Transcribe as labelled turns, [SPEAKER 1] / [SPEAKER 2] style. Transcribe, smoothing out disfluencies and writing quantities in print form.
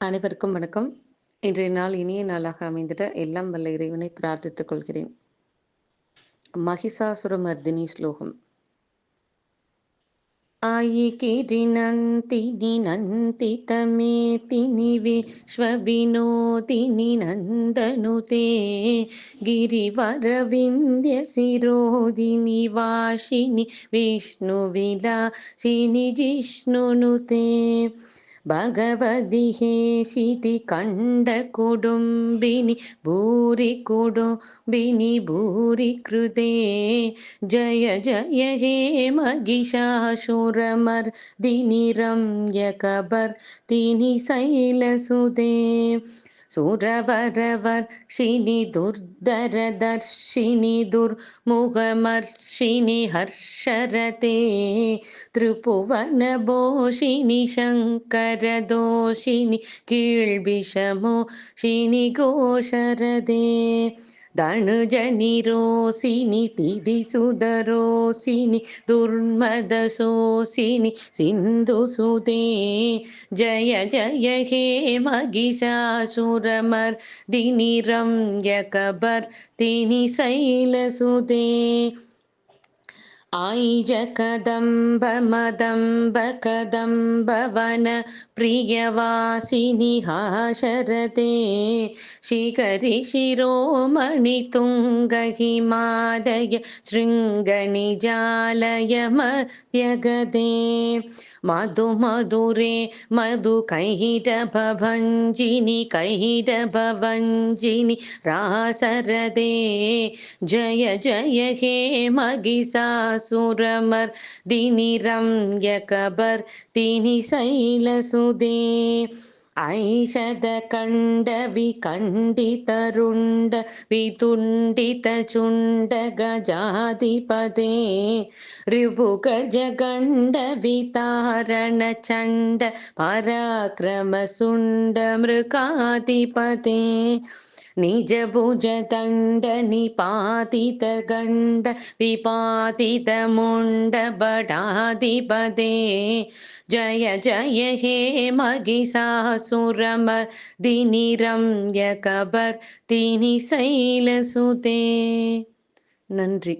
[SPEAKER 1] அனைவருக்கும் வணக்கம். இன்றைய நாள் இனிய நாளாக அமைந்திட எல்லாம் வல்ல இறைவனை பிரார்த்தித்துக் கொள்கிறேன். மகிஷாசுரமர்தினி ஸ்லோகம். आयिकिरिनन्तिनि नन्तितमेतिनि विश्वविनोदिनि नन्दनुते गिरिवरविन्द्यशिरोदिनि वासिनि विष्णुविलासिनि जिष्णुनुते भगवदि हेशिति कण्डकुडुम्बिनि भूरि कुडुम्बिनि भूरि कृते जय जय हे महिषासुरमर्दिनि रम्यकपर्दिनि शैलसुते सुरवरवर्षिणि दुर्धरदर्शिनि दुर्मुखमर्षिणि हर्षरते त्रिभुवनभूषिणि शङ्करदोषिणि कील्बिषमोषिणि घोषरदे धनुजनिरोषिणि तिथिसुधरोषिणि दुर्मदशोषिणि सिन्धुसुते जय जय हे महिषासुरमर्दिनि रम्यकपर्दिनि शैलसुते आयिजकदम्बमदम्बकदम्बवन प्रियवासिनि हाशरते शिखरि शिरोमणि तुङ्गहिमालय शृङ्गनिजालय मध्यगदे मधुमधुरे मधुकैटभभञ्जिनि कैटभभञ्जिनि रासरदे जय जय हे महिषासुरमर्दिनि रम्यकपर्दिनि शैलसुते ऐषदकण्डविखण्डितरुण्ड वितुण्डितचुण्ड गजाधिपते ऋभुगजगण्डवितारण चण्ड पराक्रमसुण्ड मृगाधिपते निजभुजदण्ड निपातितगण्ड विपातितमुण्ड बडाधिपते जय जय हे महिषासुरमर्दिनि रम्यकपर्दिनि शैलसुते. நன்றி.